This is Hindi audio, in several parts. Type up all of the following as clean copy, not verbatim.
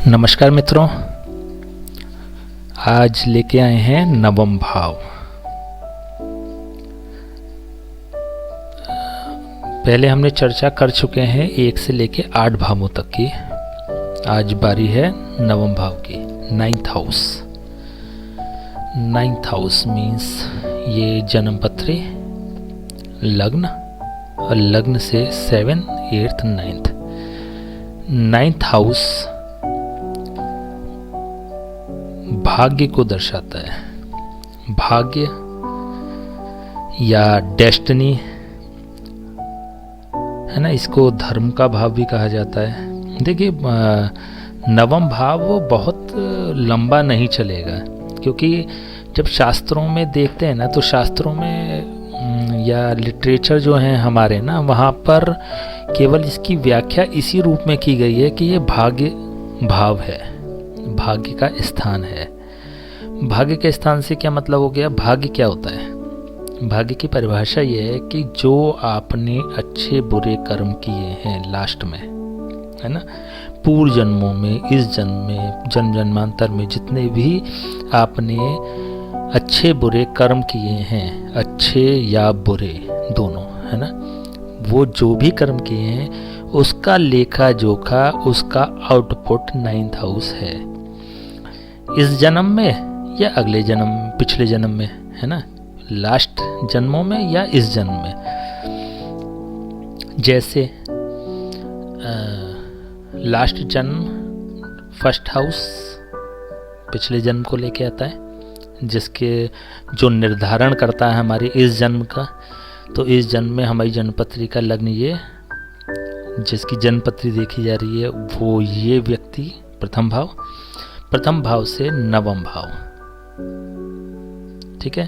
नमस्कार मित्रों, आज लेके आए हैं नवम भाव। पहले हमने चर्चा कर चुके हैं 1 से लेके 8 भावों तक की। आज बारी है नवम भाव की, 9th house. 9th house means ये जन्म पत्री, लग्न और लग्न से 7, 8, 9th। 9th हाउस भाग्य को दर्शाता है। भाग्य या डेस्टिनी है ना, इसको धर्म का भाव भी कहा जाता है। देखिए, नवम भाव वो बहुत लंबा नहीं चलेगा, क्योंकि जब शास्त्रों में देखते हैं ना, तो शास्त्रों में या लिटरेचर जो है हमारे ना, वहाँ पर केवल इसकी व्याख्या इसी रूप में की गई है कि ये भाग्य भाव है, भाग्य का स्थान है। भाग्य के स्थान से क्या मतलब हो गया? भाग्य क्या होता है? भाग्य की परिभाषा ये है कि जो आपने अच्छे बुरे कर्म किए हैं लास्ट में, है ना, पूर्व जन्मों में, इस जन्म में, जन्म जन्मांतर में जितने भी आपने अच्छे बुरे कर्म किए हैं, अच्छे या बुरे दोनों, है ना, वो जो भी कर्म किए हैं उसका लेखा जोखा, उसका आउटपुट 9th हाउस है। इस जन्म में या अगले जन्म, पिछले जन्म में, है ना, लास्ट जन्मों में या इस जन्म में। जैसे लास्ट जन्म फर्स्ट हाउस पिछले जन्म को लेके आता है, जिसके जो निर्धारण करता है हमारे इस जन्म का। तो इस जन्म में हमारी जन्मपत्री का लग्न, ये जिसकी जन्मपत्री देखी जा रही है वो ये व्यक्ति प्रथम भाव, प्रथम भाव से नवम भाव, ठीक है।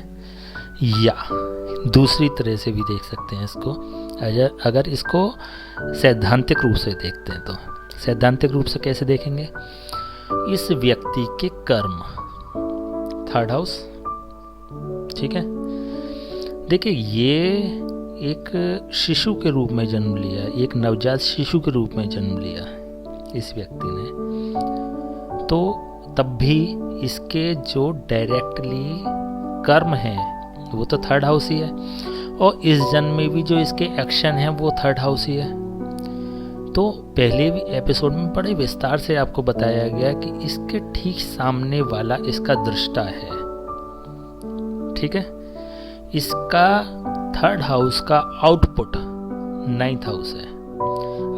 या दूसरी तरह से भी देख सकते हैं इसको, अगर इसको सैद्धांतिक रूप से देखते हैं तो सैद्धांतिक रूप से कैसे देखेंगे? इस व्यक्ति के कर्म, 3rd हाउस, ठीक है। देखिए, ये एक शिशु के रूप में जन्म लिया, एक नवजात शिशु के रूप में जन्म लिया इस व्यक्ति ने। तो तब भी इसके जो डायरेक्टली कर्म हैं वो तो 3rd हाउस ही है, और इस जन्म में भी जो इसके एक्शन हैं वो 3rd हाउस ही है। तो पहले भी एपिसोड में बड़े विस्तार से आपको बताया गया कि इसके ठीक सामने वाला इसका दृष्टा है, ठीक है। इसका 3rd हाउस का आउटपुट 9th हाउस है।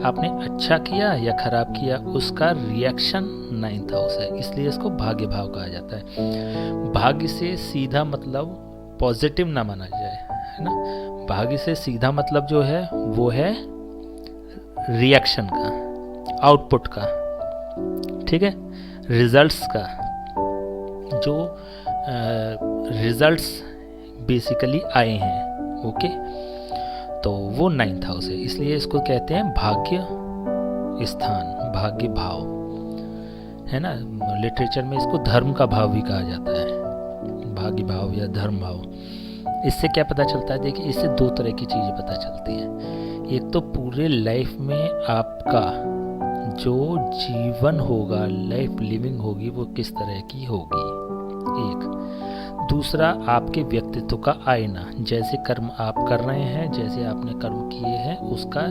आपने अच्छा किया या खराब किया, उसका रिएक्शन 9th हाउस है, इसलिए इसको भाग्य भाव कहा जाता है। भाग्य से सीधा मतलब पॉजिटिव ना माना जाए, है ना। भाग्य से सीधा मतलब जो है वो है रिएक्शन का, आउटपुट का, ठीक है, रिजल्ट्स का। जो रिजल्ट्स बेसिकली आए हैं, ओके, तो वो 9th हाउस है, इसलिए इसको कहते हैं भाग्य स्थान, भाग्य भाव, है ना। लिटरेचर में इसको धर्म का भाव भी कहा जाता है, भाग्य भाव या धर्म भाव। इससे क्या पता चलता है? देखिए, इससे 2 तरह की चीज़ें पता चलती हैं। एक तो पूरे लाइफ में आपका जो जीवन होगा, लाइफ लिविंग होगी, वो किस तरह की होगी, एक। दूसरा, आपके व्यक्तित्व का आईना, जैसे कर्म आप कर रहे हैं, जैसे आपने कर्म किए हैं, उसका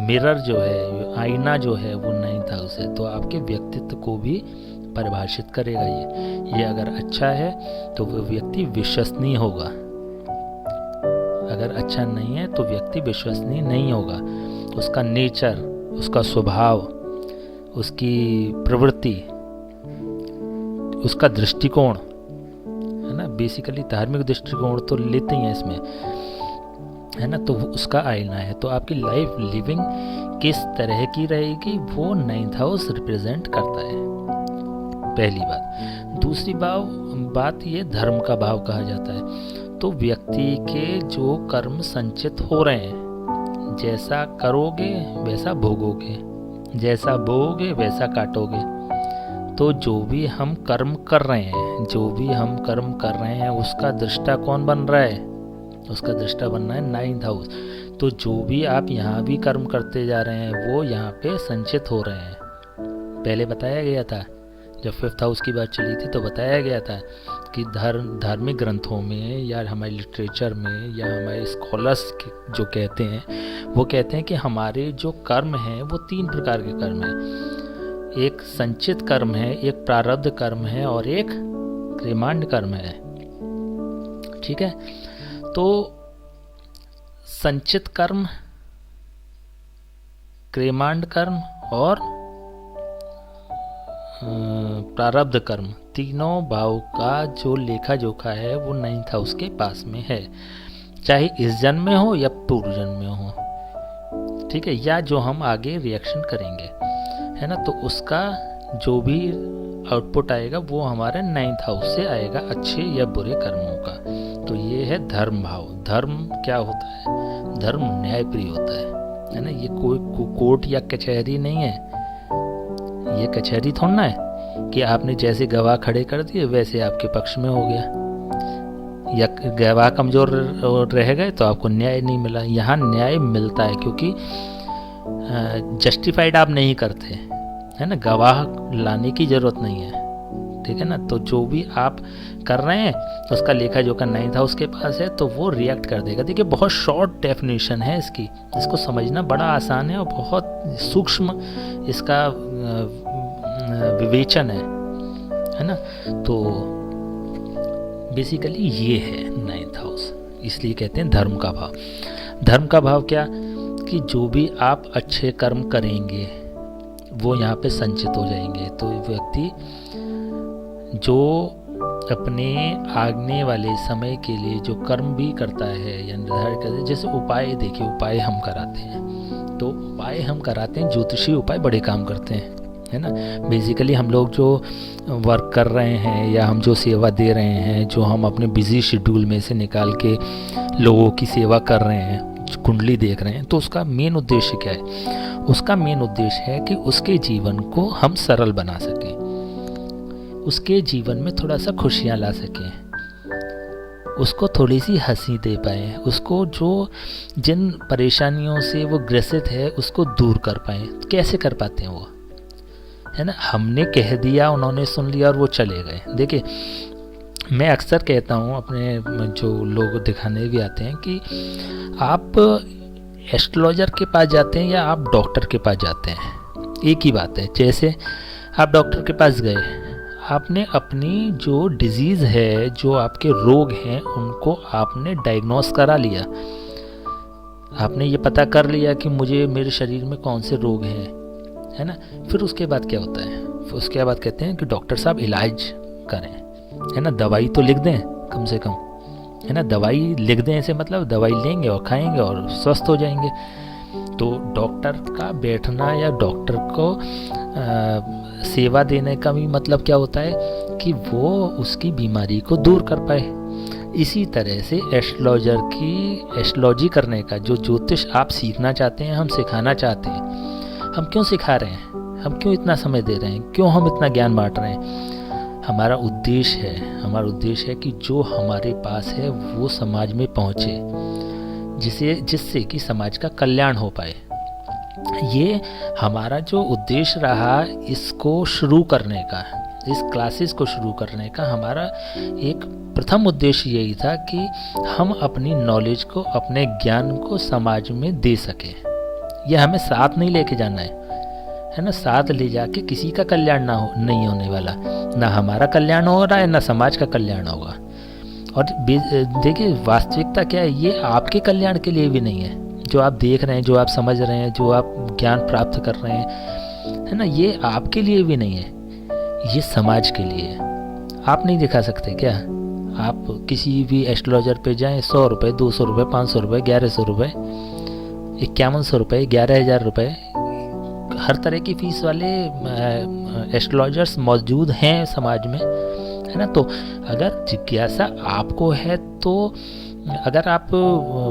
मिरर जो है, आईना जो है, वो 9th हाउस है। तो आपके व्यक्तित्व को भी परिभाषित करेगा ये अगर अच्छा है तो वो व्यक्ति विश्वसनीय होगा, अगर अच्छा नहीं है तो व्यक्ति विश्वसनीय नहीं होगा। उसका नेचर, उसका स्वभाव, उसकी प्रवृत्ति, उसका दृष्टिकोण, है ना, बेसिकली धार्मिक दृष्टिकोण तो लेते ही हैं इसमें, है ना, तो उसका आईना है। तो आपकी लाइफ लिविंग किस तरह की रहेगी वो 9th हाउस रिप्रेजेंट करता है, पहली बात। दूसरी बात ये धर्म का भाव कहा जाता है। तो व्यक्ति के जो कर्म संचित हो रहे हैं, जैसा करोगे वैसा भोगोगे, जैसा बोओगे वैसा काटोगे। तो जो भी हम कर्म कर रहे हैं, उसका दृष्टा कौन बन रहा है? उसका दृष्टा बनना है 9th हाउस। तो जो भी आप यहाँ भी कर्म करते जा रहे हैं वो यहाँ पे संचित हो रहे हैं, पहले बताया गया था, जब 5th हाउस की बात चली थी तो बताया गया था कि धार्मिक ग्रंथों में या हमारे लिटरेचर में या हमारे स्कॉलर्स जो कहते हैं, वो कहते हैं कि हमारे जो कर्म हैं वो 3 प्रकार के कर्म हैं। एक संचित कर्म है, एक प्रारब्ध कर्म है और एक क्रिमांड कर्म है। ठीक है, तो संचित कर्म, क्रिमांड कर्म और प्रारब्ध कर्म, तीनों भाव का जो लेखा जोखा है वो 9th हाउस के पास में है, चाहे इस जन्म में हो या पूर्व जन्म में हो। ठीक है, या जो हम आगे रिएक्शन करेंगे, है ना, तो उसका जो भी आउटपुट आएगा वो हमारे 9th हाउस से आएगा, अच्छे या बुरे कर्मों का। तो ये है धर्म भाव। धर्म क्या होता है? धर्म न्यायप्रिय होता है ना। ये कोई कोर्ट या कचहरी नहीं है। ये कचहरी थोड़ा ना है कि आपने जैसे गवाह खड़े कर दिए वैसे आपके पक्ष में हो गया, या गवाह कमजोर रह गए तो आपको न्याय नहीं मिला। यहाँ न्याय मिलता है क्योंकि जस्टिफाइड आप नहीं करते, है ना, गवाह लाने की ज़रूरत नहीं है। ठीक है ना, तो जो भी आप कर रहे हैं उसका लेखा जोखा 9th हाउस के पास है तो वो रिएक्ट कर देगा। देखिए बहुत शॉर्ट डेफिनेशन है इसकी, इसको समझना बड़ा आसान है और बहुत सूक्ष्म इसका विवेचन है ना। तो बेसिकली ये है 9th हाउस, इसलिए कहते हैं धर्म का भाव। धर्म का भाव क्या कि जो भी आप अच्छे कर्म करेंगे वो यहाँ पे संचित हो जाएंगे। तो व्यक्ति जो अपने आगने वाले समय के लिए जो कर्म भी करता है या निर्धारित करता है, जैसे उपाय, देखिए उपाय हम कराते हैं, तो उपाय हम कराते हैं, ज्योतिषी उपाय बड़े काम करते हैं, है ना। बेसिकली हम लोग जो वर्क कर रहे हैं या हम जो सेवा दे रहे हैं, जो हम अपने बिजी शेड्यूल में से निकाल के लोगों की सेवा कर रहे हैं, कुंडली देख रहे हैं, तो उसका मेन उद्देश्य क्या है? उसका मेन उद्देश्य है कि उसके जीवन को हम सरल बना सकें, उसके जीवन में थोड़ा सा खुशियाँ ला सकें, उसको थोड़ी सी हंसी दे पाएँ, उसको जो जिन परेशानियों से वो ग्रसित है उसको दूर कर पाएँ। तो कैसे कर पाते हैं वो, है ना। हमने कह दिया, उन्होंने सुन लिया और वो चले गए। देखिए मैं अक्सर कहता हूँ अपने जो लोग दिखाने भी आते हैं कि आप एस्ट्रोलॉजर के पास जाते हैं या आप डॉक्टर के पास जाते हैं, एक ही बात है। जैसे आप डॉक्टर के पास गए, आपने अपनी जो डिजीज़ है, जो आपके रोग हैं, उनको आपने डायग्नोस करा लिया, आपने ये पता कर लिया कि मुझे मेरे शरीर में कौन से रोग हैं, है ना। फिर उसके बाद क्या होता है? फिर उसके बाद कहते हैं कि डॉक्टर साहब इलाज करें, है ना, दवाई तो लिख दें कम से कम, है ना। दवाई लिख दें से मतलब दवाई लेंगे और खाएंगे और स्वस्थ हो जाएंगे। तो डॉक्टर का बैठना या डॉक्टर को सेवा देने का भी मतलब क्या होता है कि वो उसकी बीमारी को दूर कर पाए। इसी तरह से एस्ट्रोलॉजी करने का जो ज्योतिष आप सीखना चाहते हैं, हम सिखाना चाहते हैं, हम क्यों सिखा रहे हैं, हम क्यों इतना समय दे रहे हैं, क्यों हम इतना ज्ञान बांट रहे हैं? हमारा उद्देश्य है कि जो हमारे पास है वो समाज में पहुँचे, जिससे कि समाज का कल्याण हो पाए। ये हमारा जो उद्देश्य रहा इसको शुरू करने का, इस क्लासेस को शुरू करने का हमारा एक प्रथम उद्देश्य यही था कि हम अपनी नॉलेज को, अपने ज्ञान को समाज में दे सकें। यह हमें साथ नहीं लेके जाना है ना। साथ ले जाके किसी का कल्याण नहीं होने वाला, ना हमारा कल्याण हो रहा है ना समाज का कल्याण होगा। और देखिए वास्तविकता क्या है, ये आपके कल्याण के लिए भी नहीं है। जो आप देख रहे हैं, जो आप समझ रहे हैं, जो आप ज्ञान प्राप्त कर रहे हैं, है ना, ये आपके लिए भी नहीं है, ये समाज के लिए है। आप नहीं दिखा सकते क्या? आप किसी भी एस्ट्रोलॉजर पे जाएं, 100 रुपये, 200 रुपये, 500 रुपये, 1100 रुपये, 5100 रुपये, 11,000 रुपये, हर तरह की फीस वाले एस्ट्रोलॉजर्स मौजूद हैं समाज में, है ना। तो अगर जिज्ञासा आपको है, तो अगर आप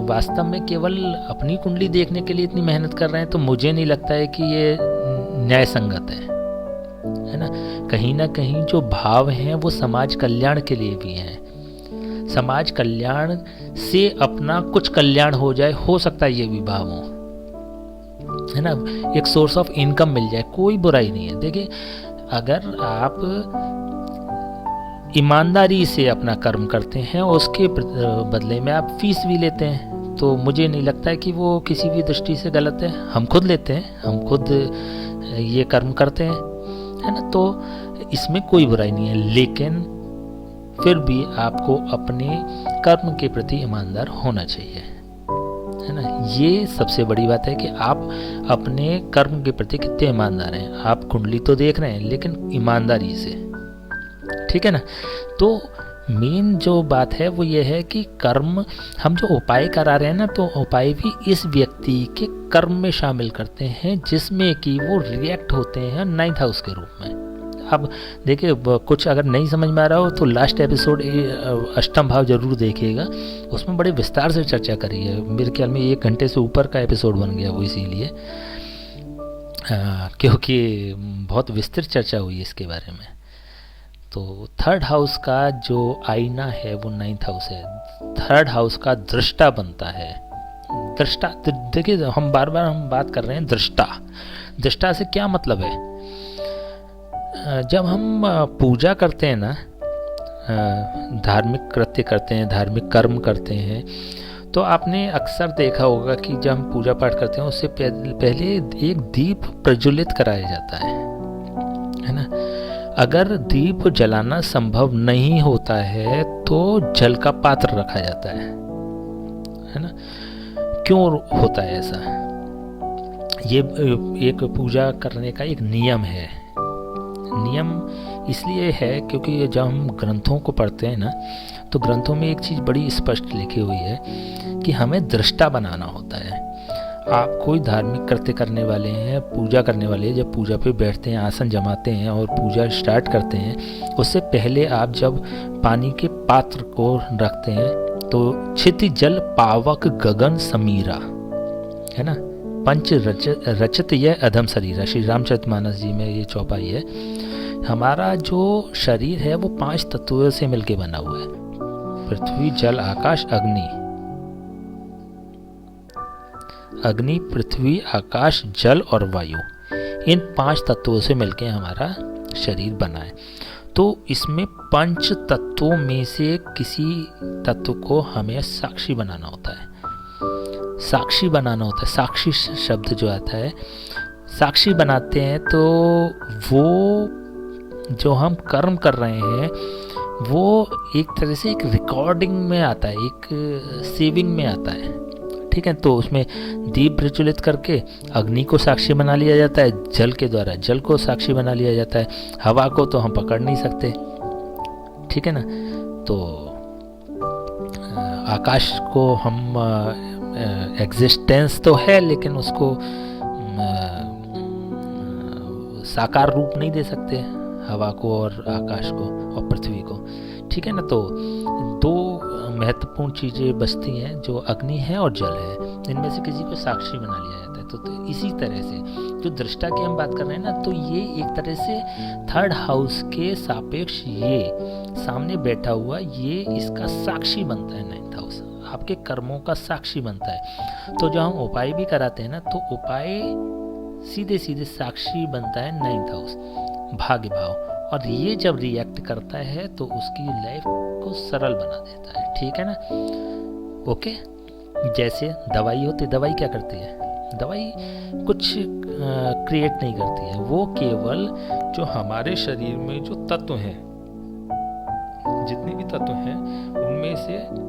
वास्तव में केवल अपनी कुंडली देखने के लिए इतनी मेहनत कर रहे हैं, तो मुझे नहीं लगता है कि ये न्याय संगत है ना। कहीं ना कहीं जो भाव हैं वो समाज कल्याण के लिए भी हैं। समाज कल्याण से अपना कुछ कल्याण हो जाए, हो सकता है ये भी भाव हो, है ना, एक सोर्स ऑफ इनकम मिल जाए, कोई बुराई नहीं है। देखिए, अगर आप ईमानदारी से अपना कर्म करते हैं और उसके बदले में आप फीस भी लेते हैं, तो मुझे नहीं लगता है कि वो किसी भी दृष्टि से गलत है। हम खुद लेते हैं, हम खुद ये कर्म करते हैं, है ना, तो इसमें कोई बुराई नहीं है। लेकिन फिर भी आपको अपने कर्म के प्रति ईमानदार होना चाहिए, है ना। ये सबसे बड़ी बात है कि आप अपने कर्म के प्रति कितने ईमानदार हैं। आप कुंडली तो देख रहे हैं, लेकिन ईमानदारी से, ठीक है ना। तो मेन जो बात है वो ये है कि कर्म, हम जो उपाय करा रहे हैं ना, तो उपाय भी इस व्यक्ति के कर्म में शामिल करते हैं जिसमें कि वो रिएक्ट होते हैं 9th हाउस के रूप में। अब देखिए, कुछ अगर नहीं समझ में आ रहा हो तो लास्ट एपिसोड अष्टम भाव जरूर देखिएगा, उसमें बड़े विस्तार से चर्चा करी है। मेरे ख्याल में 1 घंटे से ऊपर का एपिसोड बन गया वो, इसीलिए क्योंकि बहुत विस्तृत चर्चा हुई इसके बारे में। तो 3rd हाउस का जो आईना है वो 9th हाउस है। 3rd हाउस का दृष्टा बनता है। दृष्टा, देखिए हम बार बार बात कर रहे हैं दृष्टा। दृष्टा से क्या मतलब है? जब हम पूजा करते हैं ना, धार्मिक कृत्य करते हैं, धार्मिक कर्म करते हैं, तो आपने अक्सर देखा होगा कि जब हम पूजा पाठ करते हैं उससे पहले एक दीप प्रज्वलित कराया जाता है ना। अगर दीप जलाना संभव नहीं होता है तो जल का पात्र रखा जाता है ना। क्यों होता है ऐसा? ये एक पूजा करने का एक नियम है। नियम इसलिए है क्योंकि जब हम ग्रंथों को पढ़ते हैं ना, तो ग्रंथों में एक चीज़ बड़ी स्पष्ट लिखी हुई है कि हमें दृष्टा बनाना होता है। आप कोई धार्मिक कृत्य करने वाले हैं, पूजा करने वाले हैं, जब पूजा पे बैठते हैं, आसन जमाते हैं और पूजा स्टार्ट करते हैं, उससे पहले आप जब पानी के पात्र को रखते हैं तो क्षिति जल पावक गगन समीरा, है ना, पंच रचत यह अधम शरीर। श्री रामचरितमानस जी में ये चौपाई है। हमारा जो शरीर है वो 5 तत्वों से मिलके बना हुआ है, पृथ्वी जल आकाश अग्नि। अग्नि, पृथ्वी, आकाश, जल और वायु, इन 5 तत्वों से मिलके हमारा शरीर बना है। तो इसमें 5 तत्वों में से किसी तत्व को हमें साक्षी बनाना होता है। साक्षी बनाना होता है। साक्षी शब्द जो आता है, साक्षी बनाते हैं तो वो जो हम कर्म कर रहे हैं वो एक तरह से एक रिकॉर्डिंग में आता है, एक सेविंग में आता है, ठीक है। तो उसमें दीप प्रज्वलित करके अग्नि को साक्षी बना लिया जाता है, जल के द्वारा जल को साक्षी बना लिया जाता है, हवा को तो हम पकड़ नहीं सकते, ठीक है ना। तो आकाश को हम एग्जिस्टेंस तो है लेकिन उसको साकार रूप नहीं दे सकते, हवा को और आकाश को और पृथ्वी को, ठीक है ना। तो 2 महत्वपूर्ण चीज़ें बचती हैं जो अग्नि है और जल है। इनमें से किसी को साक्षी बना लिया जाता है। तो इसी तरह से जो दृष्टा की हम बात कर रहे हैं ना, तो ये एक तरह से 3rd हाउस के सापेक्ष ये सामने बैठा हुआ ये इसका साक्षी बनता है। 9th हाउस आपके कर्मों का साक्षी बनता है। तो जब हम उपाय भी कराते हैं ना, तो उपाय सीधे सीधे साक्षी बनता है 9th हाउस, भाग्य भाव, और ये जब रिएक्ट करता है तो उसकी लाइफ को सरल बना देता है, ठीक है ना। ओके, जैसे दवाई होती है, दवाई क्या करती है? दवाई कुछ क्रिएट नहीं करती है, वो केवल जो हमारे शरीर में जो तत्व हैं, जितने भी तत्व हैं उनमें से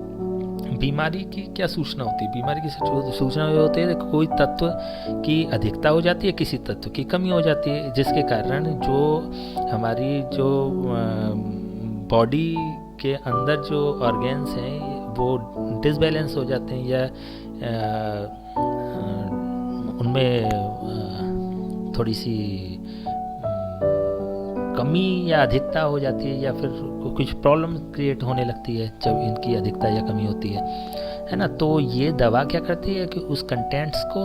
बीमारी की क्या सूचना होती है? बीमारी की सूचना होती है कोई तत्व की अधिकता हो जाती है, किसी तत्व की कमी हो जाती है, जिसके कारण जो हमारी जो बॉडी के अंदर जो ऑर्गेन्स हैं वो डिसबैलेंस हो जाते हैं, या उनमें थोड़ी सी कमी या अधिकता हो जाती है, या फिर कुछ प्रॉब्लम क्रिएट होने लगती है जब इनकी अधिकता या कमी होती है ना। तो ये दवा क्या करती है कि उस कंटेंट्स को,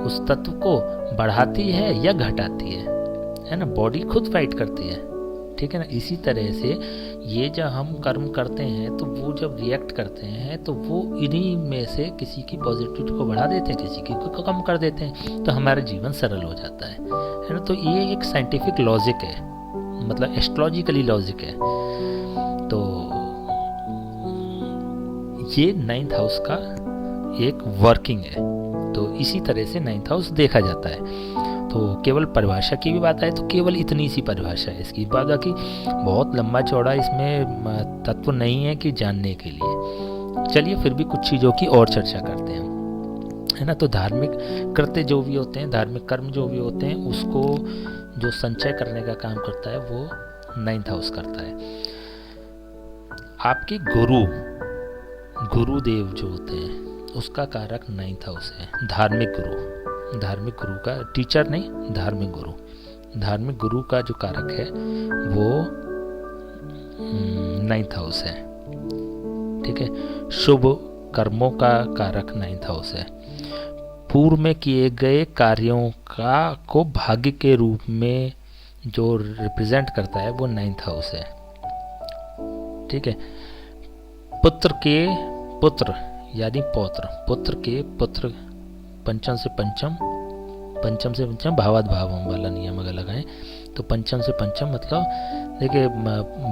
उस तत्व को बढ़ाती है या घटाती है ना। बॉडी खुद फाइट करती है, ठीक है ना। इसी तरह से ये जब हम कर्म करते हैं तो वो जब रिएक्ट करते हैं तो वो इन्हीं में से किसी की पॉजिटिविटी को बढ़ा देते हैं, किसी की को कम कर देते हैं, तो हमारा जीवन सरल हो जाता है ना। तो ये एक साइंटिफिक लॉजिक है, मतलब एस्ट्रोलॉजिकली लॉजिक है। तो ये 9th हाउस का एक वर्किंग है। तो इसी तरह से 9th हाउस देखा जाता है। तो केवल परिभाषा की भी बात आए तो केवल इतनी सी परिभाषा है इसकी, बाकी बहुत लंबा चौड़ा इसमें तत्व नहीं है कि जानने के लिए। चलिए फिर भी कुछ चीज़ों की और चर्चा करते हैं, है ना। तो धार्मिक कृत्य जो भी होते हैं, धार्मिक कर्म जो भी होते हैं, उसको जो संचय करने का काम करता है वो 9th हाउस करता है। आपके गुरुदेव जो होते हैं उसका कारक 9th हाउस है। धार्मिक गुरु का, टीचर नहीं, धार्मिक गुरु का जो कारक है वो 9th हाउस है। ठीक है। शुभ कर्मों का कारक 9th हाउस है। पूर्व में किए गए कार्यों को भाग्य के रूप में जो रिप्रेजेंट करता है वो 9th हाउस है। ठीक है। पुत्र के पुत्र यानी पुत्र के पुत्र, पंचम से पंचम भावाद भावम वाला नियम अगर लगाएं तो पंचम से पंचम मतलब देखिए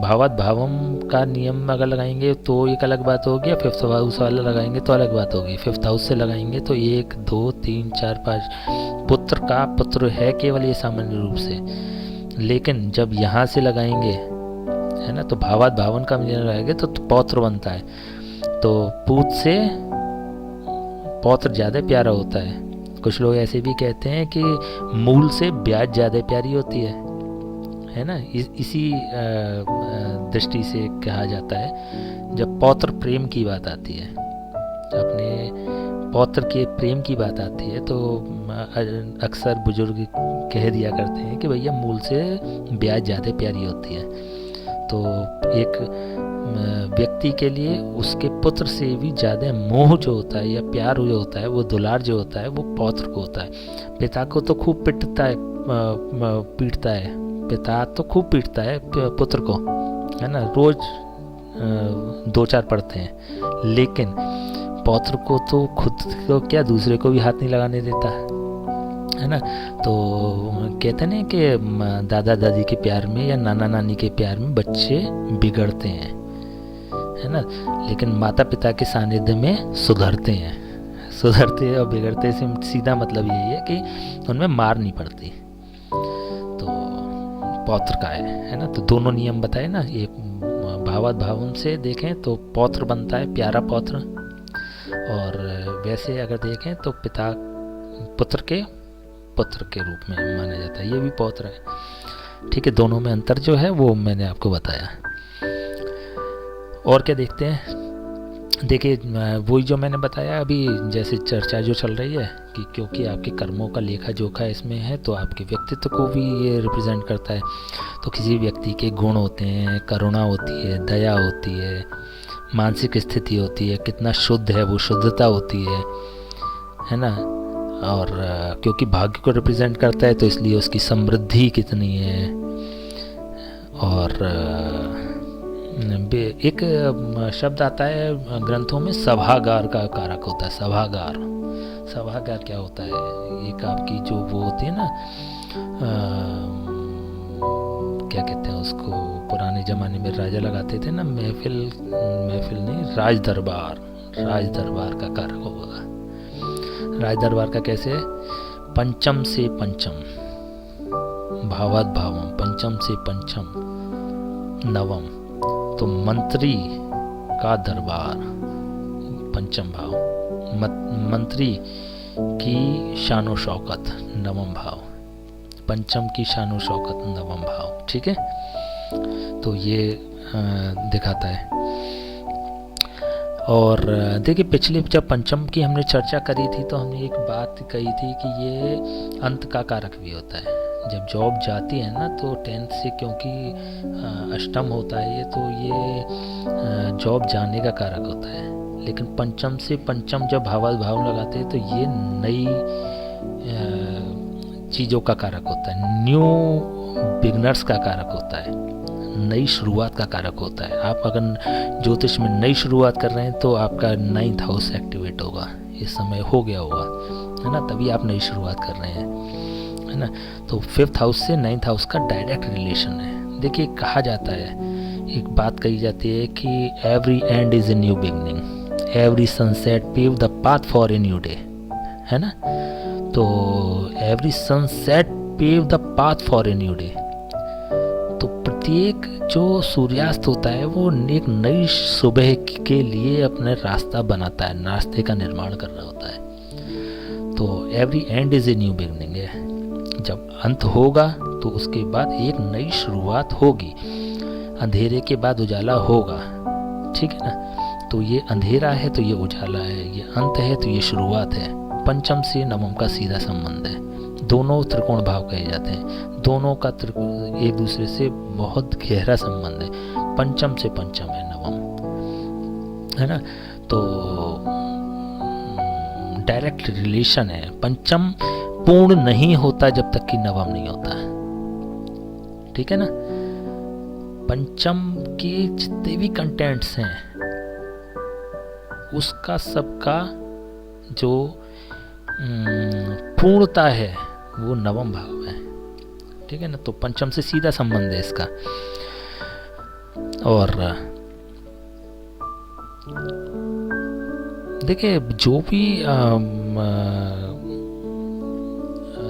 भावाद भावम का नियम अगर लगाएंगे तो एक अलग बात होगी, 5th हाउस वाला लगाएंगे तो अलग बात होगी। 5th हाउस से लगाएंगे तो 1 2 3 4 5 पुत्र का पुत्र है केवल ये सामान्य रूप से, लेकिन जब यहाँ से लगाएंगे, है ना, तो भावाद भावन का नियम लगाएंगे तो पौत्र बनता है। तो पूत से पौत्र ज़्यादा प्यारा होता है। कुछ लोग ऐसे भी कहते हैं कि मूल से ब्याज ज़्यादा प्यारी होती है ना। इसी दृष्टि से कहा जाता है। जब पौत्र प्रेम की बात आती है, अपने पौत्र के प्रेम की बात आती है, तो अक्सर बुजुर्ग कह दिया करते हैं कि भैया मूल से ब्याज ज़्यादा प्यारी होती है। तो एक व्यक्ति के लिए उसके पुत्र से भी ज़्यादा मोह जो होता है या प्यार जो होता है, वो दुलार जो होता है, वो पौत्र को होता है। पिता को तो खूब पीटता है, पिता तो खूब पीटता है पुत्र को, है ना, रोज 2-4 पढ़ते हैं, लेकिन पौत्र को तो खुद को क्या दूसरे को भी हाथ नहीं लगाने देता है ना। तो कहते हैं कि दादा दादी के प्यार में या नाना नानी के प्यार में बच्चे बिगड़ते हैं, है ना, लेकिन माता पिता के सानिध्य में सुधरते और बिगड़ते से सीधा मतलब यही है कि उनमें मार नहीं पड़ती। तो पौत्र का है ना। तो दोनों नियम बताए ना, ये भावाद भावन से देखें तो पौत्र बनता है, प्यारा पौत्र, और वैसे अगर देखें तो पिता पुत्र के रूप में माना जाता है, ये भी पौत्र है। ठीक है। दोनों में अंतर जो है वो मैंने आपको बताया। और क्या देखते हैं, देखिए वही जो मैंने बताया अभी, जैसे चर्चा जो चल रही है कि क्योंकि आपके कर्मों का लेखा जोखा इसमें है तो आपके व्यक्तित्व को भी ये रिप्रेजेंट करता है। तो किसी व्यक्ति के गुण होते हैं, करुणा होती है, दया होती है, मानसिक स्थिति होती है, कितना शुद्ध है वो शुद्धता होती है ना। और क्योंकि भाग्य को रिप्रेजेंट करता है तो इसलिए उसकी समृद्धि कितनी है। और एक शब्द आता है ग्रंथों में, सभागार का कारक होता है। सभागार क्या होता है, एक आपकी जो वो होती है ना, क्या कहते हैं उसको, पुराने ज़माने में राजा लगाते थे ना, महफिल नहीं, राज दरबार का कारक होगा। राज दरबार का कैसे, पंचम से पंचम भावाद भावम, पंचम से पंचम नवम, तो मंत्री का दरबार पंचम भाव, मंत्री की शानो शौकत नवम भाव, पंचम की शानो शौकत नवम भाव। ठीक है। तो ये दिखाता है। और देखिए पिछले जब पंचम की हमने चर्चा करी थी तो हमने एक बात कही थी कि ये अंत का कारक भी होता है। जब जॉब जाती है ना तो 10th से, क्योंकि अष्टम होता है ये, तो ये जॉब जाने का कारक होता है। लेकिन पंचम से पंचम जब भावाद भाव लगाते हैं तो ये नई चीज़ों का कारक होता है, न्यू बिगनर्स का कारक होता है, नई शुरुआत का कारक होता है। आप अगर ज्योतिष में नई शुरुआत कर रहे हैं तो आपका 9th हाउस एक्टिवेट होगा, इस समय हो गया होगा, है ना, तभी आप नई शुरुआत कर रहे हैं, है ना। तो 5th हाउस से 9th हाउस का डायरेक्ट रिलेशन है। देखिए कहा जाता है, एक बात कही जाती है कि every end is a new beginning, every sunset pave the path for a new day, है ना। तो every sunset pave the path for a new day, तो प्रत्येक जो सूर्यास्त होता है वो एक नई सुबह के लिए अपने रास्ता बनाता है, रास्ते का निर्माण कर रहा होता है। तो every end is a new beginning है, जब अंत होगा तो उसके बाद एक नई शुरुआत होगी, अंधेरे के बाद उजाला होगा, ठीक है ना। तो ये अंधेरा है तो ये उजाला है, ये अंत है तो ये शुरुआत है। पंचम से नवम का सीधा संबंध है, दोनों त्रिकोण भाव कहे जाते हैं, दोनों का एक दूसरे से बहुत गहरा संबंध है, पंचम से पंचम है नवम, है ना। तो डायरेक्ट रिलेशन है। पंचम पूर्ण नहीं होता जब तक कि नवम नहीं होता, ठीक है ना। पंचम के जितने भी कंटेंट्स हैं उसका सबका जो पूर्णता है वो नवम भाव है, ठीक है ना। तो पंचम से सीधा संबंध है इसका। और देखिए जो भी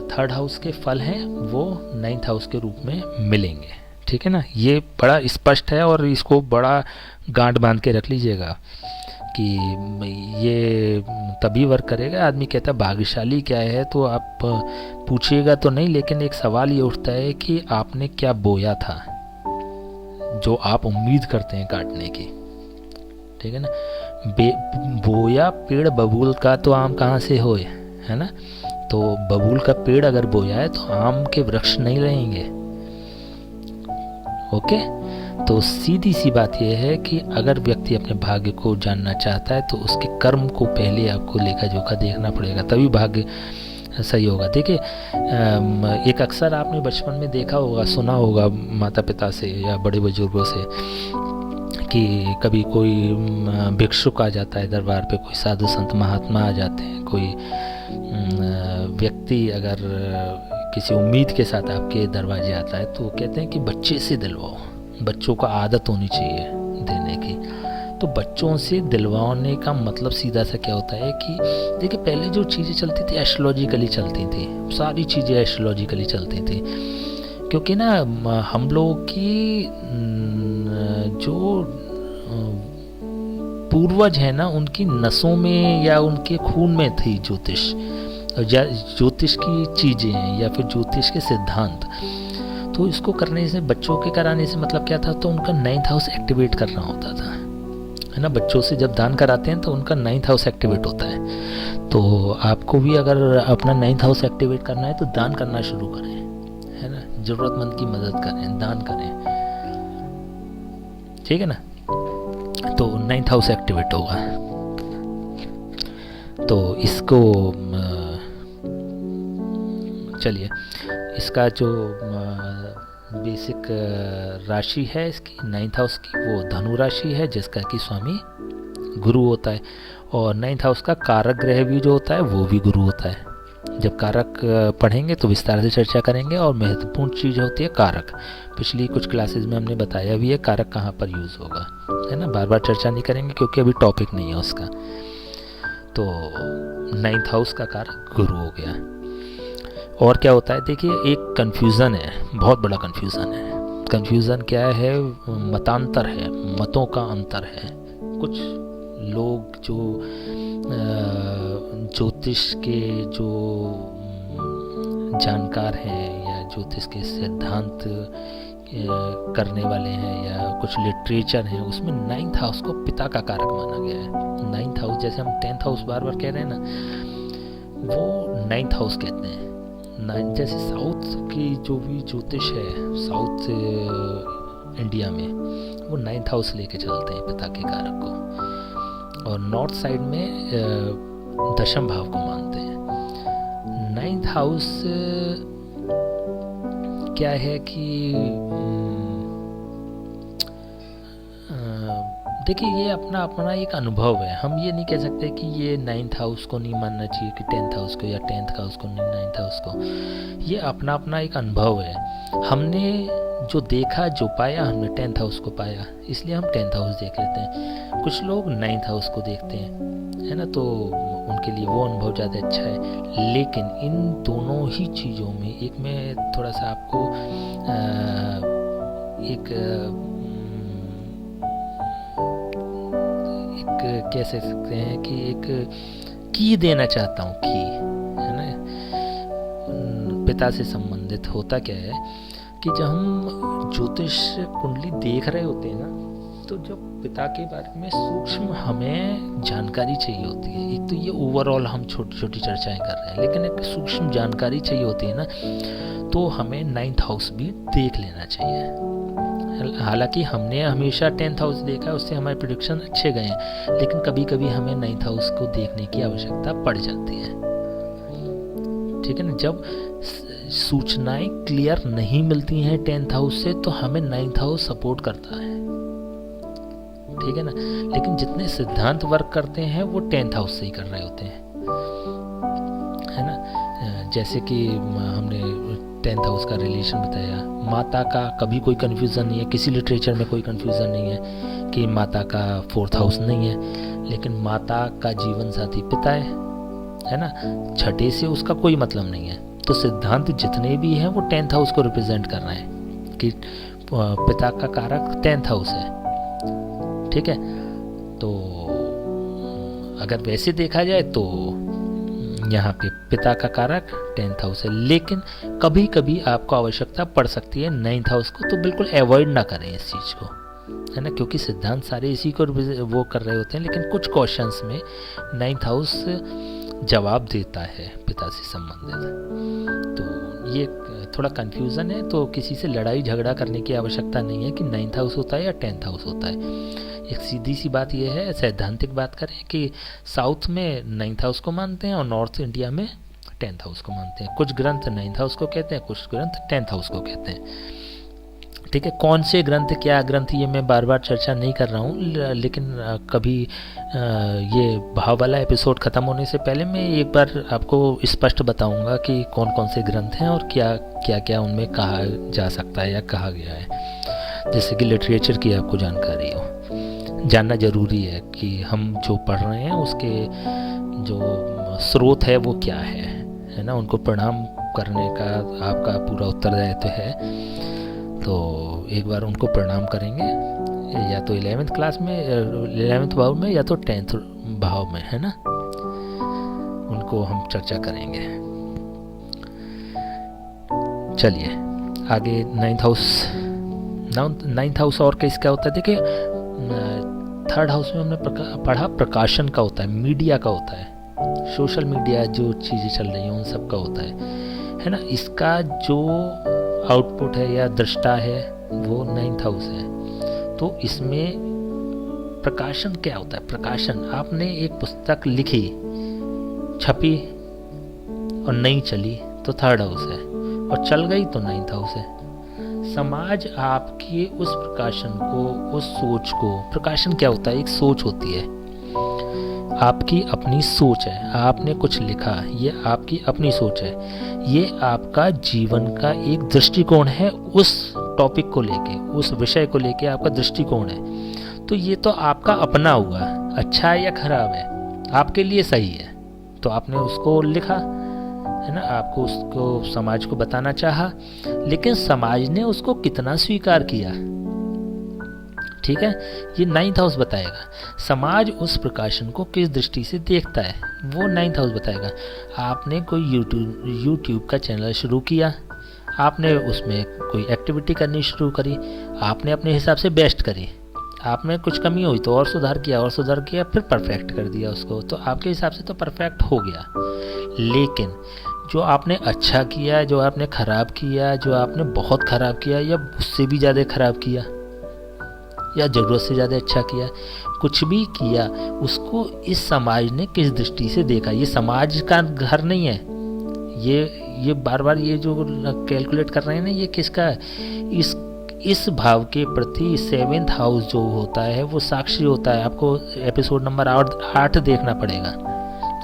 3rd हाउस के फल हैं वो 9th हाउस के रूप में मिलेंगे, ठीक है ना। ये बड़ा स्पष्ट है और इसको बड़ा गांठ बांध के रख लीजिएगा कि ये तभी वर्क करेगा। आदमी कहता है भाग्यशाली क्या है, तो आप पूछिएगा तो नहीं, लेकिन एक सवाल ये उठता है कि आपने क्या बोया था जो आप उम्मीद करते हैं काटने की, ठीक है ना। बोया पेड़ बबूल का तो आम कहाँ से होए, है ना। तो बबूल का पेड़ अगर बोया है तो आम के वृक्ष नहीं रहेंगे, ओके। तो सीधी सी बात यह है कि अगर व्यक्ति अपने भाग्य को जानना चाहता है तो उसके कर्म को पहले आपको लेखा जोखा देखना पड़ेगा, तभी भाग्य सही होगा। देखिए एक अक्सर आपने बचपन में देखा होगा, सुना होगा माता पिता से या बड़े बुजुर्गों से कि कभी कोई भिक्षुक आ जाता है दरबार पे, कोई साधु संत महात्मा आ जाते हैं, कोई व्यक्ति अगर किसी उम्मीद के साथ आपके दरवाजे आता है तो कहते हैं कि बच्चे से दिलवाओ, बच्चों को आदत होनी चाहिए देने की। तो बच्चों से दिलवाने का मतलब सीधा सा क्या होता है कि देखिए पहले जो चीज़ें चलती थी एस्ट्रोलॉजिकली चलती थी, सारी चीज़ें एस्ट्रोलॉजिकली चलती थी, क्योंकि ना हम लोगों की जो पूर्वज है ना उनकी नसों में या उनके खून में थी ज्योतिष, या ज्योतिष की चीज़ें या फिर ज्योतिष के सिद्धांत। तो इसको करने से, बच्चों के कराने से मतलब क्या था, तो उनका 9th हाउस एक्टिवेट करना होता था, है ना। बच्चों से जब दान कराते हैं तो उनका 9th हाउस एक्टिवेट होता है। तो आपको भी अगर अपना 9th हाउस एक्टिवेट करना है तो दान करना शुरू करें, है ना। ज़रूरतमंद की मदद करें, दान करें, ठीक है ना। तो 9th हाउस एक्टिवेट होगा। तो इसको चलिए, इसका जो बेसिक राशि है इसकी 9th हाउस की वो धनु राशि है, जिसका कि स्वामी गुरु होता है। और 9th हाउस का कारक ग्रह भी जो होता है वो भी गुरु होता है। जब कारक पढ़ेंगे तो विस्तार से चर्चा करेंगे। और महत्वपूर्ण चीज़ होती है कारक, पिछली कुछ क्लासेस में हमने बताया भी है कारक कहाँ पर यूज़ होगा, है ना। बार बार चर्चा नहीं करेंगे क्योंकि अभी टॉपिक नहीं है उसका। तो 9th हाउस का कारक गुरु हो गया। और क्या होता है, देखिए एक कन्फ्यूज़न है, बहुत बड़ा कन्फ्यूज़न है। कन्फ्यूज़न क्या है, मतांतर है, मतों का अंतर है। कुछ लोग जो ज्योतिष के जो जानकार हैं या ज्योतिष के सिद्धांत करने वाले हैं या कुछ लिटरेचर हैं, उसमें 9th हाउस को पिता का कारक माना गया है। 9th हाउस, जैसे हम 10th हाउस बार बार कह रहे हैं ना, वो 9th हाउस कहते हैं। जैसे साउथ की जो भी ज्योतिष है साउथ इंडिया में, वो 9th हाउस लेके चलते हैं पिता के कारक को, और नॉर्थ साइड में दशम भाव को मानते हैं। 9th हाउस क्या है कि देखिए ये अपना अपना एक अनुभव है, हम ये नहीं कह सकते कि ये 9th हाउस को नहीं मानना चाहिए कि 10th हाउस को, या 10th हाउस को नहीं 9th हाउस को। ये अपना अपना एक अनुभव है। हमने जो देखा जो पाया, हमने 10th हाउस को पाया, इसलिए हम 10th हाउस देख लेते हैं। कुछ लोग 9th हाउस को देखते हैं, है ना, तो उनके लिए वो अनुभव ज़्यादा अच्छा है। लेकिन इन दोनों ही चीज़ों में एक मैं थोड़ा सा आपको कह सकते हैं कि एक की देना चाहता हूँ, की, है ना। पिता से संबंधित होता क्या है कि जब हम ज्योतिष कुंडली देख रहे होते हैं ना, तो जब पिता के बारे में सूक्ष्म हमें जानकारी चाहिए होती है। एक तो ये ओवरऑल हम छोटी छोटी चर्चाएं कर रहे हैं, लेकिन एक सूक्ष्म जानकारी चाहिए होती है ना, तो हमें 9th हाउस भी देख लेना चाहिए। हालांकि हमने हमेशा 10th हाउस देखा है, उससे हमारे प्रेडिक्शन अच्छे गए हैं, लेकिन कभी कभी हमें 9th हाउस को देखने की आवश्यकता पड़ जाती है। ठीक है ना, जब सूचनाएं क्लियर नहीं मिलती हैं 10th हाउस से, तो हमें 9th हाउस सपोर्ट करता है। ठीक है ना, लेकिन जितने सिद्धांत वर्क करते हैं वो 10th हाउस से ही कर रहे होते हैं, है ना। जैसे कि हमने 10th हाउस का रिलेशन बताया, माता का कभी कोई कन्फ्यूज़न नहीं है, किसी लिटरेचर में कोई कन्फ्यूज़न नहीं है कि माता का 4th हाउस नहीं है, लेकिन माता का जीवन साथी पिता है ना, छठे से उसका कोई मतलब नहीं है। तो सिद्धांत जितने भी हैं वो 10th हाउस को रिप्रेजेंट कर रहे हैं कि पिता का कारक 10th हाउस है। ठीक है, तो अगर वैसे देखा जाए तो यहाँ पे पिता का कारक 10th हाउस है, लेकिन कभी कभी आपको आवश्यकता पड़ सकती है 9th हाउस को, तो बिल्कुल अवॉइड ना करें इस चीज़ को, है ना, क्योंकि सिद्धांत सारे इसी को वो कर रहे होते हैं। लेकिन कुछ क्वेश्चंस में 9th हाउस जवाब देता है पिता से संबंधित। तो ये थोड़ा कंफ्यूजन है, तो किसी से लड़ाई झगड़ा करने की आवश्यकता नहीं है कि 9th हाउस होता है या 10th हाउस होता है। एक सीधी सी बात यह है, सैद्धांतिक बात करें, कि साउथ में 9th हाउस को मानते हैं और नॉर्थ इंडिया में 10th हाउस को मानते हैं। कुछ ग्रंथ 9th हाउस को कहते हैं, कुछ ग्रंथ 10th हाउस को कहते हैं। ठीक है, कौन से ग्रंथ क्या ग्रंथ ये मैं बार बार चर्चा नहीं कर रहा हूँ, लेकिन कभी ये भाव वाला एपिसोड ख़त्म होने से पहले मैं एक बार आपको स्पष्ट बताऊंगा कि कौन कौन से ग्रंथ हैं और क्या क्या क्या उनमें कहा जा सकता है या कहा गया है, जिससे कि लिटरेचर की आपको जानकारी हो। जानना ज़रूरी है कि हम जो पढ़ रहे हैं उसके जो स्रोत है वो क्या है ना। उनको प्रणाम करने का आपका पूरा उत्तरदायित्व है, तो एक बार उनको प्रणाम करेंगे, या तो 11th क्लास में, 11th भाव में, या तो 10th भाव में, है ना, उनको हम चर्चा करेंगे। चलिए आगे 9th हाउस और किसका होता है। देखिए 3rd हाउस में हमने पढ़ा प्रकाशन का होता है, मीडिया का होता है, सोशल मीडिया जो चीज़ें चल रही हैं उन सब का होता है ना। इसका जो आउटपुट है या दृष्टा है वो 9th हाउस है। तो इसमें प्रकाशन क्या होता है। प्रकाशन, आपने एक पुस्तक लिखी, छपी और नहीं चली तो 3rd हाउस है, और चल गई तो 9th हाउस है। समाज आपके उस प्रकाशन को, उस सोच को, प्रकाशन क्या होता है, एक सोच होती है, आपकी अपनी सोच है, आपने कुछ लिखा, ये आपकी अपनी सोच है, ये आपका जीवन का एक दृष्टिकोण है, उस टॉपिक को लेके, उस विषय को लेके आपका दृष्टिकोण है। तो ये तो आपका अपना हुआ, अच्छा है या खराब है, आपके लिए सही है, तो आपने उसको लिखा, है ना, आपको उसको समाज को बताना चाहा, लेकिन समाज ने उसको कितना स्वीकार किया, ठीक है, ये 9th हाउस बताएगा। समाज उस प्रकाशन को किस दृष्टि से देखता है वो 9th हाउस बताएगा। आपने कोई यूट्यूब का चैनल शुरू किया, आपने उसमें कोई एक्टिविटी करनी शुरू करी, आपने अपने हिसाब से बेस्ट करी, आप में कुछ कमी हुई तो और सुधार किया, फिर परफेक्ट कर दिया उसको, तो आपके हिसाब से तो परफेक्ट हो गया। लेकिन जो आपने अच्छा किया, जो आपने ख़राब किया, जो आपने बहुत ख़राब किया या उससे भी ज़्यादा ख़राब किया या ज़रूरत से ज़्यादा अच्छा किया, कुछ भी किया, उसको इस समाज ने किस दृष्टि से देखा। ये समाज का घर नहीं है, ये बार बार ये जो कैलकुलेट कर रहे हैं ना, ये किसका है, इस भाव के प्रति 7th हाउस जो होता है वो साक्षी होता है। आपको एपिसोड नंबर 8 देखना पड़ेगा,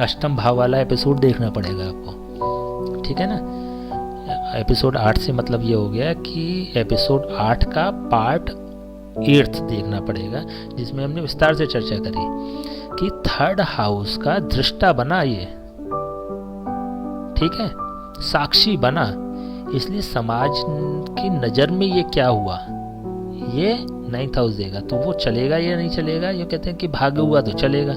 अष्टम भाव वाला एपिसोड देखना पड़ेगा आपको, ठीक है ना। एपिसोड 8 से मतलब ये हो गया कि एपिसोड 8 का पार्ट 8 देखना पड़ेगा, जिसमें हमने विस्तार से चर्चा करी कि 3rd हाउस का दृष्टा बना ये, ठीक है, साक्षी बना। इसलिए समाज की नज़र में ये क्या हुआ, ये 9th हाउस देगा। तो वो चलेगा या नहीं चलेगा, ये कहते हैं कि भाग्य हुआ तो चलेगा।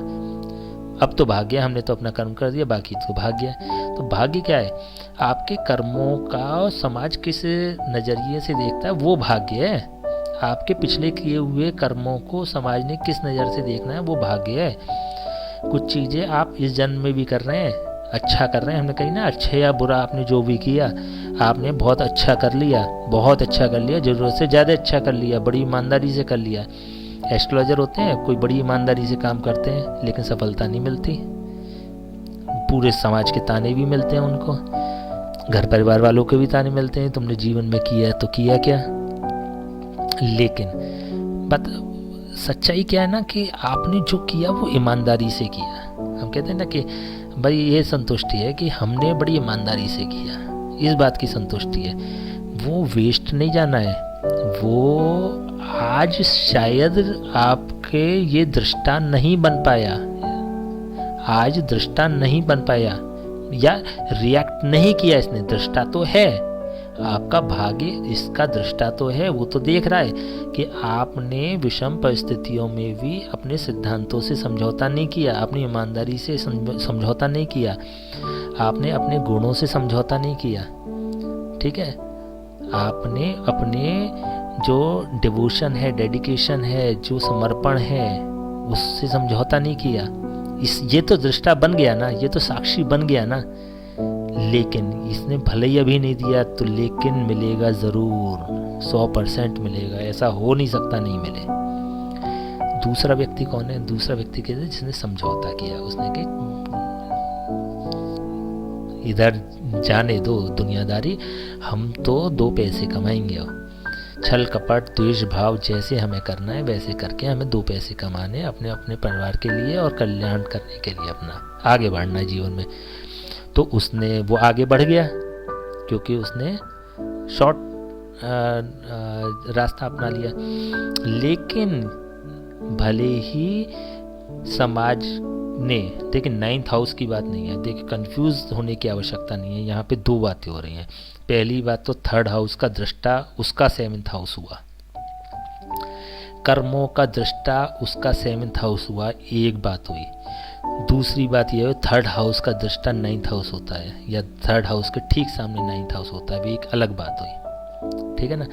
अब तो भाग्य, हमने तो अपना कर्म कर दिया, बाकी तो भाग्य। तो भाग्य क्या है, आपके कर्मों का समाज किस नज़रिए से देखता है वो भाग्य है। आपके पिछले किए हुए कर्मों को समाज ने किस नज़र से देखना है वो भाग्य है। कुछ चीज़ें आप इस जन्म में भी कर रहे हैं, अच्छा कर रहे हैं, हमने कही ना, अच्छे या बुरा आपने जो भी किया, आपने बहुत अच्छा कर लिया, बहुत अच्छा कर लिया, ज़रूरत से ज़्यादा अच्छा कर लिया, बड़ी ईमानदारी से कर लिया। एस्ट्रोलॉजर होते हैं, कोई बड़ी ईमानदारी से काम करते हैं लेकिन सफलता नहीं मिलती, पूरे समाज के ताने भी मिलते हैं उनको, घर परिवार वालों के भी ताने मिलते हैं, तुमने जीवन में किया तो किया क्या। लेकिन बात सच्चाई क्या है ना कि आपने जो किया वो ईमानदारी से किया। हम कहते हैं ना कि भाई ये संतुष्टि है कि हमने बड़ी ईमानदारी से किया, इस बात की संतुष्टि है। वो वेस्ट नहीं जाना है, वो आज शायद आपके ये दृष्टा नहीं बन पाया, आज दृष्टा नहीं बन पाया या रिएक्ट नहीं किया इसने, दृष्टा तो है, आपका भाग्य इसका दृष्टा तो है, वो तो देख रहा है कि आपने विषम परिस्थितियों में भी अपने सिद्धांतों से समझौता नहीं किया, अपनी ईमानदारी से समझौता नहीं किया, आपने अपने गुणों से समझौता नहीं किया, ठीक है। आपने अपने जो डिवोशन है, डेडिकेशन है, जो समर्पण है, उससे समझौता नहीं किया। ये तो दृष्टा बन गया ना, ये तो साक्षी बन गया ना। लेकिन इसने भले ही अभी नहीं दिया तो लेकिन मिलेगा ज़रूर, 100% मिलेगा, ऐसा हो नहीं सकता नहीं मिले। दूसरा व्यक्ति कौन है, दूसरा व्यक्ति कहते हैं जिसने समझौता किया, उसने कि इधर जाने दो दुनियादारी, हम तो 2 पैसे कमाएंगे, छल कपट द्वेष भाव जैसे हमें करना है वैसे करके हमें 2 पैसे कमाने, अपने अपने परिवार के लिए और कल्याण करने के लिए अपना आगे बढ़ना है जीवन में। तो उसने वो आगे बढ़ गया क्योंकि उसने शॉर्ट रास्ता अपना लिया। लेकिन भले ही समाज ने, देखिए 9th हाउस की बात नहीं है, देखिए कंफ्यूज होने की आवश्यकता नहीं है, यहाँ पे 2 बातें हो रही हैं। पहली बात तो 3rd हाउस का दृष्टा उसका 7th हाउस हुआ, कर्मों का दृष्टा उसका 7th हाउस हुआ, एक बात हुई। दूसरी बात यह है 3rd हाउस का दृष्टा 9th हाउस होता है या 3rd हाउस के ठीक सामने 9th हाउस होता है, भी एक अलग बात हुई, ठीक है ना।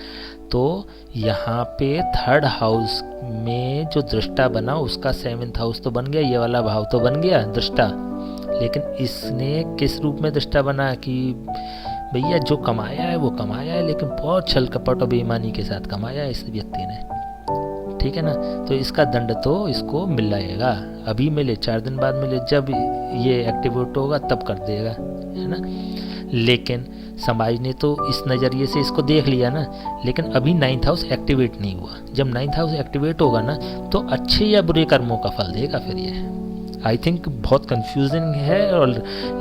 तो यहाँ पे 3rd हाउस में जो दृष्टा बना उसका 7th हाउस तो बन गया, ये वाला भाव तो बन गया दृष्टा। लेकिन इसने किस रूप में दृष्टा बना कि भैया जो कमाया है वो कमाया है, लेकिन बहुत छल कपट और बेईमानी के साथ कमाया है इस व्यक्ति ने, ठीक है ना। तो इसका दंड तो इसको मिल जाएगा, अभी मिले 4 दिन बाद मिले, जब ये एक्टिवेट होगा तब कर देगा, है ना। लेकिन समाज ने तो इस नज़रिए से इसको देख लिया ना, लेकिन अभी 9th हाउस एक्टिवेट नहीं हुआ। जब 9th हाउस एक्टिवेट होगा ना तो अच्छे या बुरे कर्मों का फल देगा फिर ये। आई थिंक बहुत कंफ्यूजिंग है और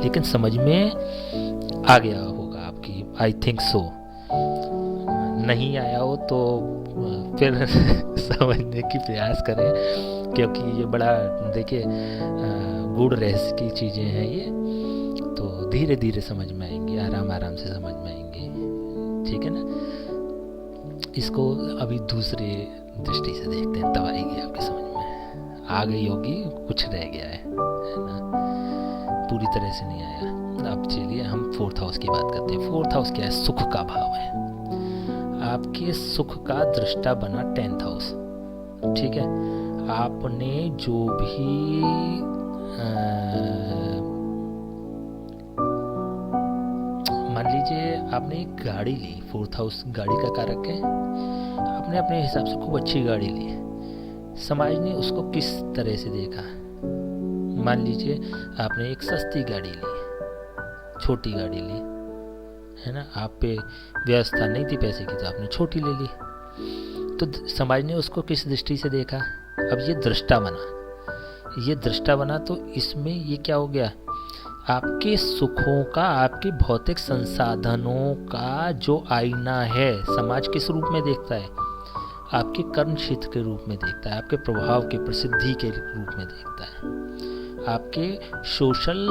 लेकिन समझ में आ गया होगा आपकी, आई थिंक सो। नहीं आया हो तो फिर समझने की प्रयास करें, क्योंकि ये बड़ा देखिए गूढ़ रहस्य की चीज़ें हैं ये, तो धीरे धीरे समझ में आएंगी, आराम आराम से समझ में आएंगी, ठीक है ना। इसको अभी दूसरे दृष्टि से देखते हैं, तब आएगी आपकी समझ में, आ गई होगी, कुछ रह गया है ना, पूरी तरह से नहीं आया। अब चलिए हम 4th हाउस की बात करते हैं। 4th हाउस क्या है, सुख का भाव है। आपके सुख का दृष्टा बना 10th हाउस, ठीक है। आपने जो भी मान लीजिए आपने एक गाड़ी ली, 4th हाउस गाड़ी का कारक है, आपने अपने हिसाब से खूब अच्छी गाड़ी ली, समाज ने उसको किस तरह से देखा। मान लीजिए आपने एक सस्ती गाड़ी ली, छोटी गाड़ी ली, है ना, आप पे व्यवस्था नहीं थी पैसे की तो आपने छोटी ले ली। तो समाज ने उसको किस दृष्टि से देखा? अब ये दृष्टा बना, ये दृष्टा बना, तो इसमें ये क्या हो गया, आपके सुखों का, आपके भौतिक संसाधनों का जो आईना है, समाज किस रूप में देखता है? आपके कर्म क्षेत्र के रूप में देखता है, आपके प्रभाव के, प्रसिद्धि के रूप में देखता है, आपके सोशल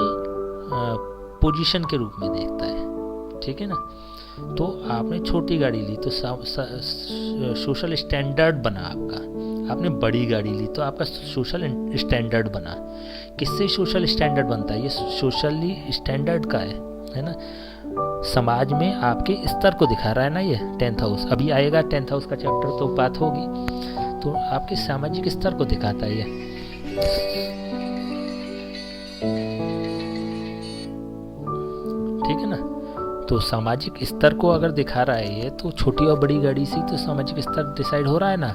पोजीशन के रूप में देखता है। ठीक है ना? तो आपने छोटी गाड़ी ली तो सोशल स्टैंडर्ड बना आपका, आपने बड़ी गाड़ी ली तो आपका सोशल स्टैंडर्ड बना। किससे सोशल स्टैंडर्ड बनता है? ये सोशली स्टैंडर्ड का है ना? समाज में आपके स्तर को दिखा रहा है ना ये 10th हाउस। अभी आएगा 10th हाउस का चैप्टर तो बात होगी, तो आपके सामाजिक स्तर को दिखाता है ये। ठीक है ना? तो सामाजिक स्तर को अगर दिखा रहा है ये, तो छोटी और बड़ी गाड़ी से तो सामाजिक स्तर डिसाइड हो रहा है ना,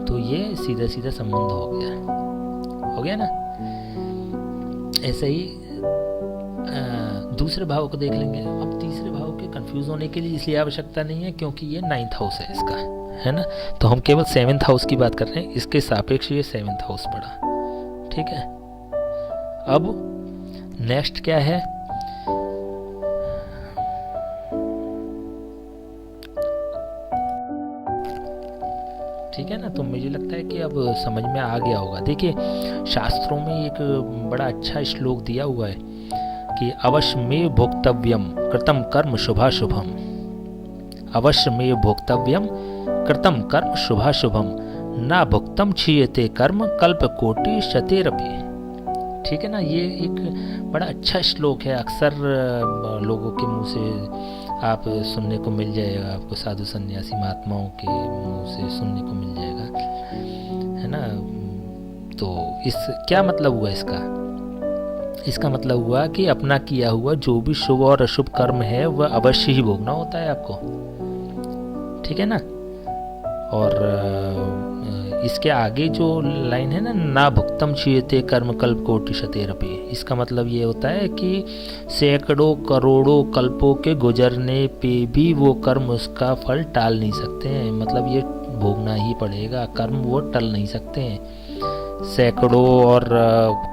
तो ये सीधा सीधा संबंध हो गया ना। ऐसे ही दूसरे भाव को देख लेंगे। अब तीसरे भाव के कंफ्यूज होने के लिए इसलिए आवश्यकता नहीं है क्योंकि ये 9th हाउस है इसका, है ना। तो हम केवल 7th हाउस की बात कर रहे हैं, इसके सापेक्ष ये 7th हाउस पड़ा। ठीक है। अब नेक्स्ट क्या है? ठीक है ना। तो मुझे लगता है कि अब समझ में आ गया होगा। देखिए शास्त्रों में एक बड़ा अच्छा श्लोक दिया हुआ है कि अवश्य में भोक्तव्यम कृतम कर्म शुभाशुभम, अवश्य में भोक्तव्यम कृतम कर्म शुभाशुभम, ना भुक्तम क्षीयते कर्म कल्प कोटि शतेरपि। ठीक है ना। ये एक बड़ा अच्छा श्लोक है, अक्सर लोगों के मुंह से आप सुनने को मिल जाएगा, आपको साधु सन्यासी महात्माओं के मुंह से सुनने को मिल जाएगा, है ना। तो इस क्या मतलब हुआ इसका? इसका मतलब हुआ कि अपना किया हुआ जो भी शुभ और अशुभ कर्म है वह अवश्य ही भोगना होता है आपको। ठीक है ना। और इसके आगे जो लाइन है ना भुक्तम क्षीयते कर्म कल्प कोटि शतेरपि, इसका मतलब ये होता है कि सैकड़ों करोड़ों कल्पों के गुजरने पे भी वो कर्म उसका फल टाल नहीं सकते हैं। मतलब ये भोगना ही पड़ेगा, कर्म वो टल नहीं सकते हैं। सैकड़ों और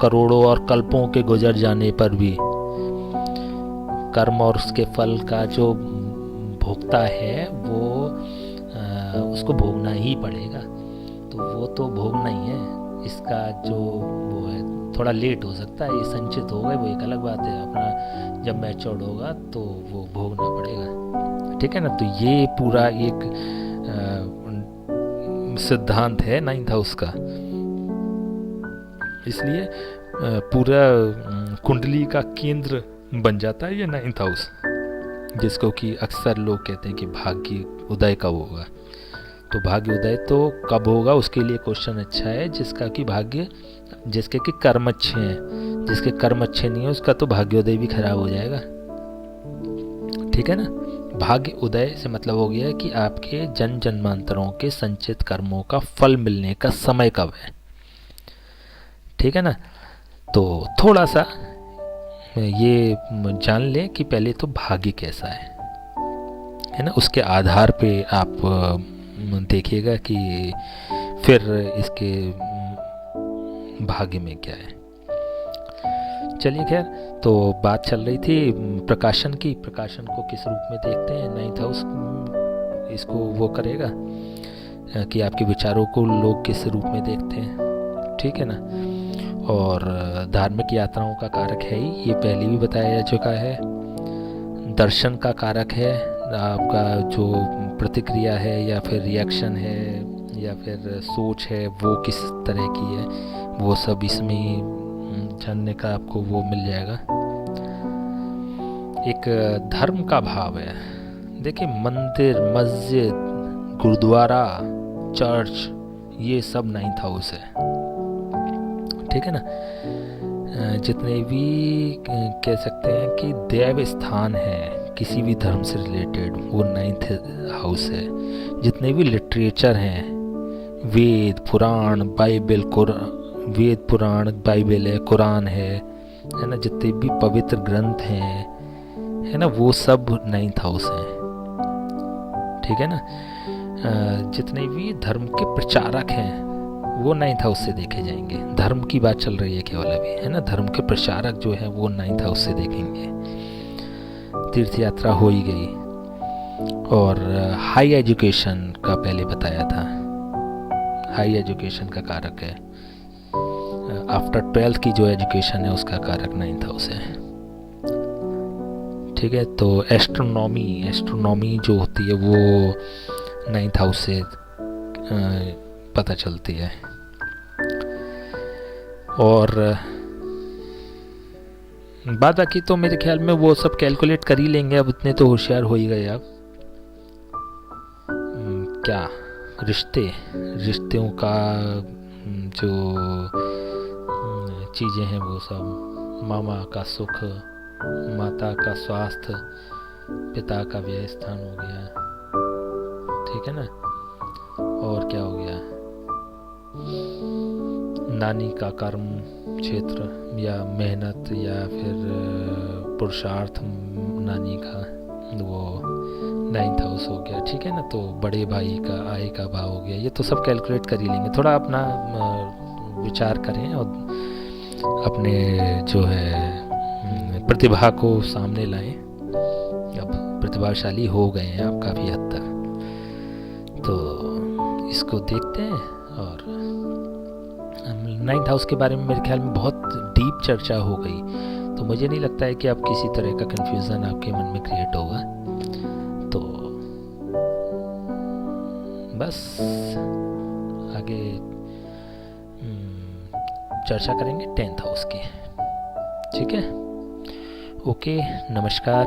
करोड़ों और कल्पों के गुजर जाने पर भी कर्म और उसके फल का जो भोगता है वो उसको भोगना ही पड़ेगा। तो वो तो भोगना ही है। इसका जो वो है थोड़ा लेट हो सकता है, ये संचित होगा वो एक अलग बात है, अपना जब मैच्योर्ड होगा तो वो भोगना पड़ेगा। ठीक है ना। तो ये पूरा एक सिद्धांत है 9th हाउस का। इसलिए पूरा कुंडली का केंद्र बन जाता है ये 9th हाउस, जिसको कि अक्सर लोग कहते हैं कि भाग्य उदय कब होगा। तो भाग्य उदय तो कब होगा उसके लिए क्वेश्चन अच्छा है, जिसका कि भाग्य, जिसके कि कर्म अच्छे हैं। जिसके कर्म अच्छे नहीं है उसका तो भाग्योदय भी खराब हो जाएगा। ठीक है ना। भाग्य उदय से मतलब हो गया है कि आपके जन्म जन्मांतरों के संचित कर्मों का फल मिलने का समय कब है। ठीक है ना। तो थोड़ा सा ये जान लें कि पहले तो भाग्य कैसा है ना। उसके आधार पे आप देखिएगा कि फिर इसके भाग्य में क्या है। चलिए खैर, तो बात चल रही थी प्रकाशन की। प्रकाशन को किस रूप में देखते हैं 9th हाउस इसको वो करेगा कि आपके विचारों को लोग किस रूप में देखते हैं। ठीक है ना। और धार्मिक यात्राओं का कारक है ही, ये पहले भी बताया जा चुका है। दर्शन का कारक है, आपका जो प्रतिक्रिया है या फिर रिएक्शन है या फिर सोच है वो किस तरह की है, वो सब इसमें जानने का आपको वो मिल जाएगा। एक धर्म का भाव है। देखिए मंदिर, मस्जिद, गुरुद्वारा, चर्च, ये सब 9th हाउस है। ठीक है ना। जितने भी कह सकते हैं कि देव स्थान है किसी भी धर्म से रिलेटेड, वो 9th हाउस है। जितने भी लिटरेचर हैं, वेद पुराण बाइबल, वेद पुराण बाइबल है, कुरान है ना, जितने भी पवित्र ग्रंथ हैं, है ना, वो सब 9th हाउस हैं। ठीक है ना। जितने भी धर्म के प्रचारक हैं वो 9th हाउस से देखे जाएंगे। धर्म की बात चल रही है केवल अभी, है ना। धर्म के प्रचारक जो है वो 9th हाउस से देखेंगे। तीर्थ यात्रा हो ही गई। और हाई एजुकेशन का पहले बताया था, हाई एजुकेशन का कारक है। आफ्टर 12th की जो एजुकेशन है उसका कारक 9th हाउस है। ठीक है, तो एस्ट्रोनॉमी जो होती है वो 9th हाउस से पता चलती है। और बाद बाकी तो मेरे ख्याल में वो सब कैलकुलेट कर ही लेंगे। अब इतने तो होशियार हो ही गए। अब क्या रिश्तों का जो चीज़ें हैं वो सब, मामा का सुख, माता का स्वास्थ्य, पिता का व्यय स्थान हो गया, ठीक है ना। और क्या हो गया, नानी का कर्म क्षेत्र या मेहनत या फिर पुरुषार्थ नानी का, वो 9th हाउस हो गया, ठीक है ना। तो बड़े भाई का आय का भाव हो गया। ये तो सब कैलकुलेट कर ही लेंगे। थोड़ा अपना विचार करें और अपने जो है प्रतिभा को सामने लाएं। अब प्रतिभाशाली हो गए हैं आप काफ़ी हद तक, तो इसको देखते हैं। और 9th हाउस के बारे में मेरे ख्याल में बहुत डीप चर्चा हो गई, तो मुझे नहीं लगता है कि अब किसी तरह का कन्फ्यूज़न आपके मन में क्रिएट होगा। तो बस आगे चर्चा करेंगे 10th हाउस की। ठीक है, ओके, नमस्कार।